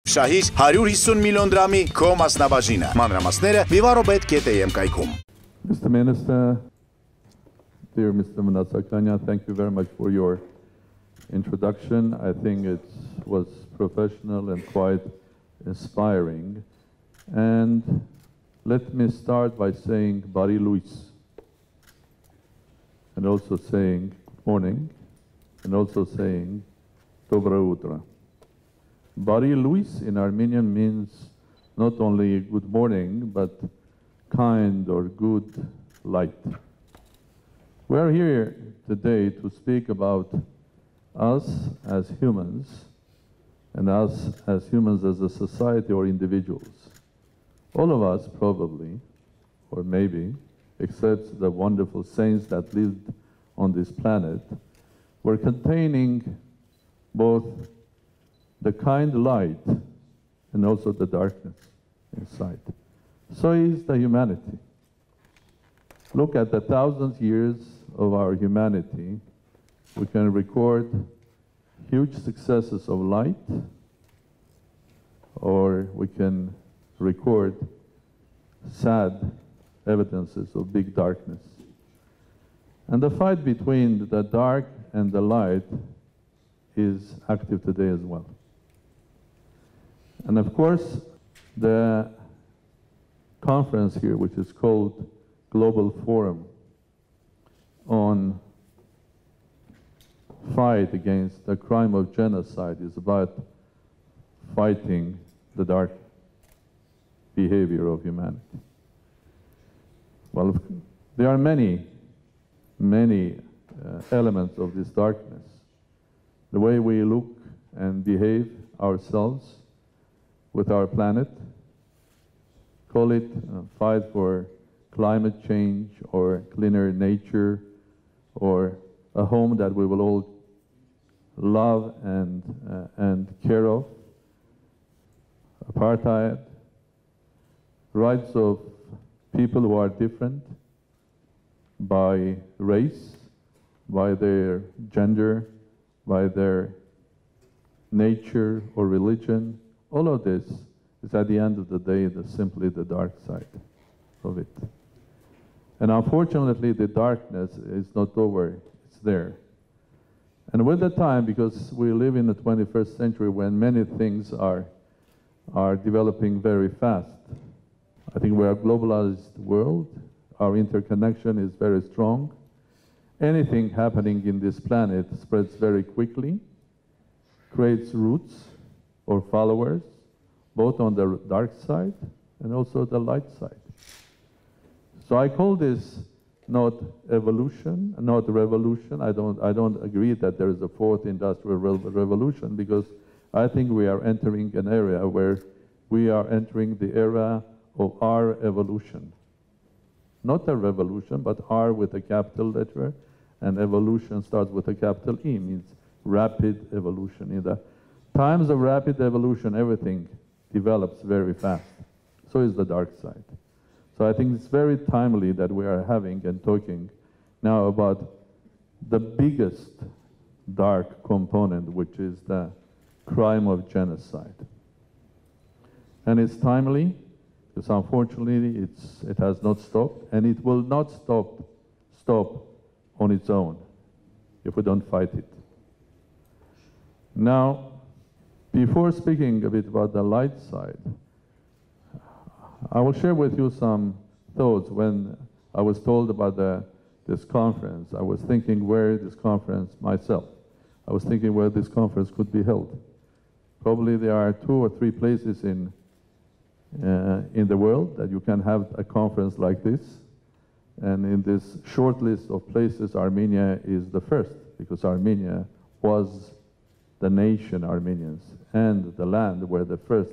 Շահիր 150 միլիոն դրամի քո մասնաբաժինը։ Մանրամասները vivarobet.am կայքում։ Mr. Minister, dear Mr. Manasakanya, thank you very much for your introduction. I think it was professional and quite inspiring. And let me start by saying Bari Luis, and also saying good morning, and also saying Dobro Utra. Bari Luis in Armenian means not only good morning, but kind or good light. We are here today to speak about us as humans, and us as humans as a society or individuals. All of us probably, or maybe, except the wonderful saints that lived on this planet, were containing both the kind light and also the darkness inside. So is the humanity. Look at the thousands years of our humanity. We can record huge successes of light, or we can record sad evidences of big darkness. And the fight between the dark and the light is active today as well. And of course, the conference here, which is called Global Forum on Fight Against the Crime of Genocide, is about fighting the dark behavior of humanity. Well, there are many elements of this darkness. The way we look and behave ourselves with our planet, call it fight for climate change or cleaner nature or a home that we will all love and care of, apartheid, rights of people who are different by race, by their gender, by their nature or religion. All of this is at the end of the day simply the dark side of it. And unfortunately, the darkness is not over, it's there. And with the time, because we live in the 21st century when many things are developing very fast. I think we are a globalized world. Our interconnection is very strong. Anything happening in this planet spreads very quickly, creates roots or followers, both on the dark side and also the light side. So I call this not evolution, not revolution. I don't agree that there is a fourth industrial revolution, because I think we are entering an area where we are entering the era of our evolution. Not a revolution, but R with a capital letter, and evolution starts with a capital E, means rapid evolution. In the times of rapid evolution, everything develops very fast. So is the dark side. So I think it's very timely that we are having and talking now about the biggest dark component, which is the crime of genocide. And it's timely because unfortunately it has not stopped, and it will not stop on its own if we don't fight it. Now, before speaking a bit about the light side, I will share with you some thoughts. When I was told about this conference, I was thinking where this conference myself. I was thinking where this conference could be held. Probably there are 2 or 3 places in the world that you can have a conference like this. And in this short list of places, Armenia is the first, because Armenia was the nation Armenians and the land where the first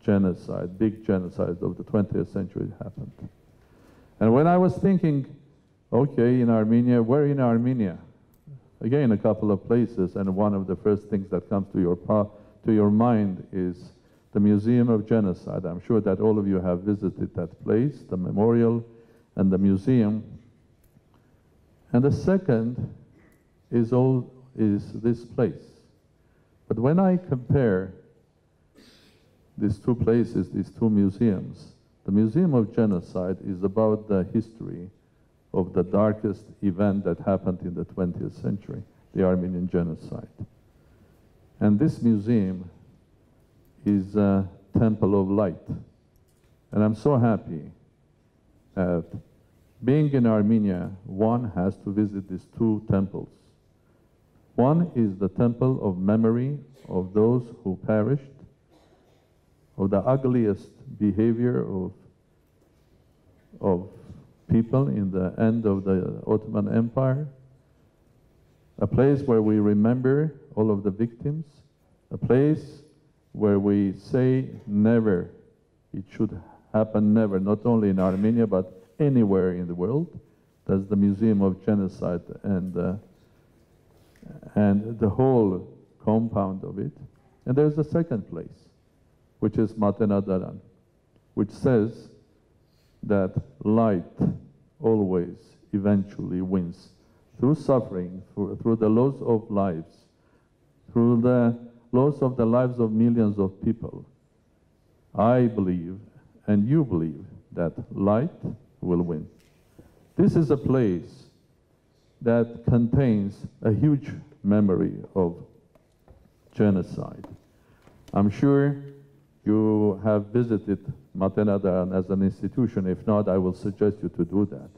genocide, big genocide of the 20th century happened. And when I was thinking, okay, in Armenia, where in Armenia? Again, a couple of places, and one of the first things that comes to your mind is the Museum of Genocide. I'm sure that all of you have visited that place, the memorial and the museum. And the second is this place. But when I compare these two places, these two museums. The Museum of Genocide is about the history of the darkest event that happened in the 20th century, the Armenian genocide. And this museum is a temple of light. And I'm so happy that being in Armenia, one has to visit these two temples. One is the temple of memory of those who perished, of the ugliest behavior of people in the end of the Ottoman Empire, a place where we remember all of the victims, a place where we say never, it should happen never, not only in Armenia, but anywhere in the world. That's the Museum of Genocide and the whole compound of it. And there's a second place, which is Matenadaran, which says that light always eventually wins through suffering, through the loss of lives, through the loss of the lives of millions of people. I believe, and you believe, that light will win. This is a place that contains a huge memory of genocide. I'm sure you have visited Matenadaran as an institution. If not, I will suggest you to do that.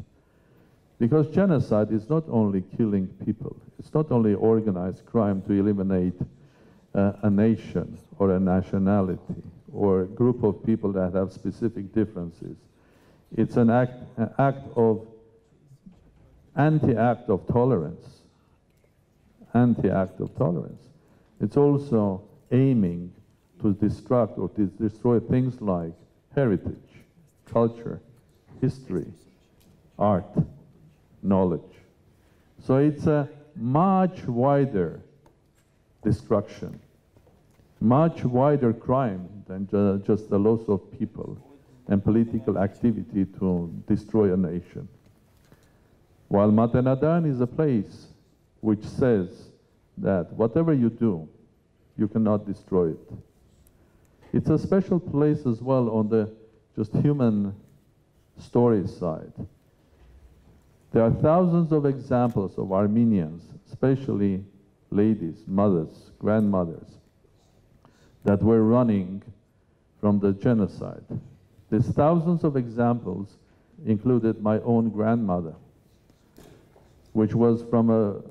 Because genocide is not only killing people, it's not only organized crime to eliminate a nation or a nationality or a group of people that have specific differences. It's an act of anti-act of tolerance. Anti-act of tolerance. It's also aiming to destruct or to destroy things like heritage, culture, history, art, knowledge. So it's a much wider destruction, much wider crime than just the loss of people and political activity to destroy a nation. While Matenadaran is a place which says that whatever you do, you cannot destroy it. It's a special place as well on the just human story side. There are thousands of examples of Armenians, especially ladies, mothers, grandmothers, that were running from the genocide. These thousands of examples included my own grandmother, which was from a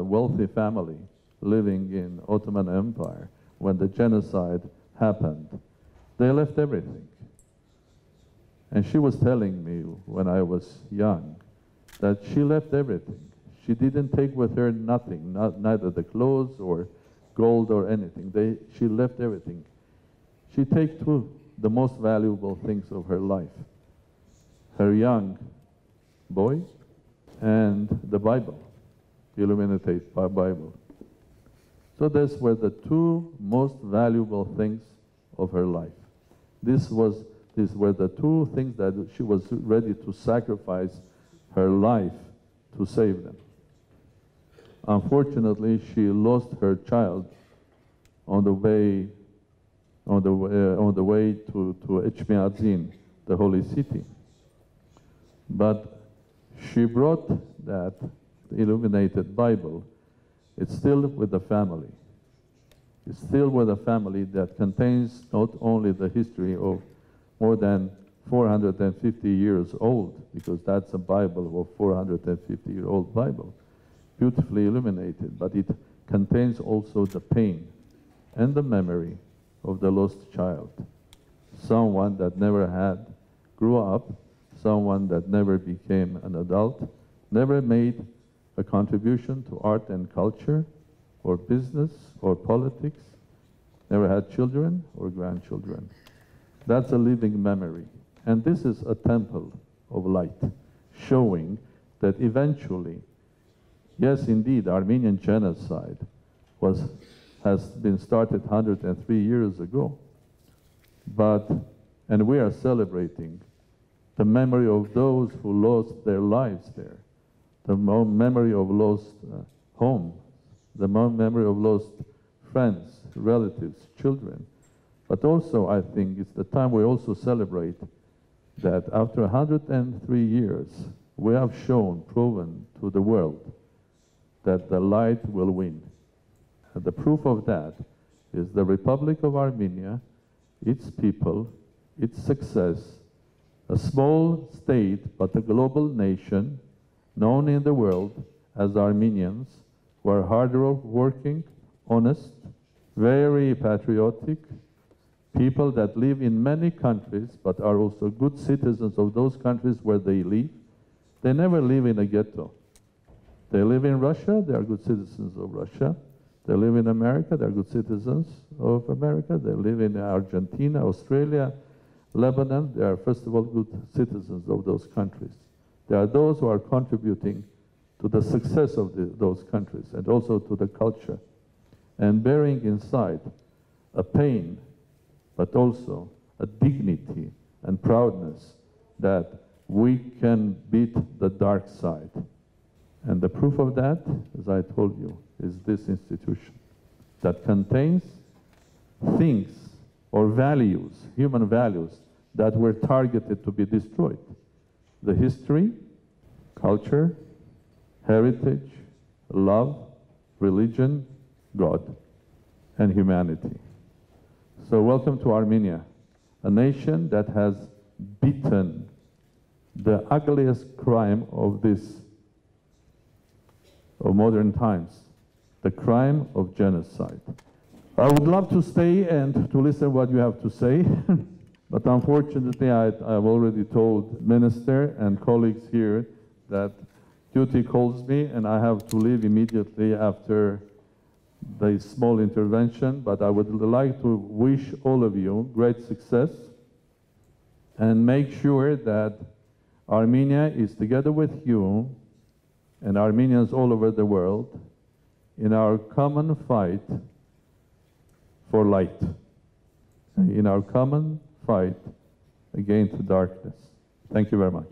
wealthy family living in Ottoman Empire. When the genocide happened, they left everything. And she was telling me when I was young that she left everything. She didn't take with her nothing, neither the clothes or gold or anything. She left everything. She took two the most valuable things of her life: her young boy and the Bible, the illuminated Bible. So these were the two most valuable things of her life. These were the two things that she was ready to sacrifice her life to save them. Unfortunately, she lost her child on the way to Echmiadzin, the holy city. But she brought that illuminated Bible. It's still with the family. It's still with a family that contains not only the history of more than 450 years old, because that's a Bible of 450-year-old Bible, beautifully illuminated, but it contains also the pain and the memory of the lost child, someone that never grew up, someone that never became an adult, never made a contribution to art and culture, or business, or politics, never had children or grandchildren. That's a living memory. And this is a temple of light, showing that eventually, yes, indeed, Armenian genocide has been started 103 years ago, and we are celebrating the memory of those who lost their lives there, the memory of lost homes, the memory of lost friends, relatives, children, But also, I think it's the time we also celebrate that after 103 years, we have proven to the world that the light will win. And the proof of that is the Republic of Armenia, its people, its success, a small state but a global nation known in the world as Armenians, who are hard-working, honest, very patriotic, people that live in many countries but are also good citizens of those countries where they live. They never live in a ghetto. They live in Russia, they are good citizens of Russia. They live in America, they are good citizens of America. They live in Argentina, Australia, Lebanon. They are, first of all, good citizens of those countries. There are those who are contributing to the success of those countries and also to the culture, and bearing inside a pain, but also a dignity and proudness that we can beat the dark side. And the proof of that, as I told you, is this institution that contains things or values, human values, that were targeted to be destroyed. The history, culture, heritage, love, religion, God, and humanity. So welcome to Armenia, a nation that has beaten the ugliest crime of modern times, the crime of genocide. I would love to stay and to listen what you have to say, but unfortunately I've already told minister and colleagues here that duty calls me and I have to leave immediately after the small intervention, but I would like to wish all of you great success and make sure that Armenia is together with you and Armenians all over the world in our common fight for light, in our common fight against darkness. Thank you very much.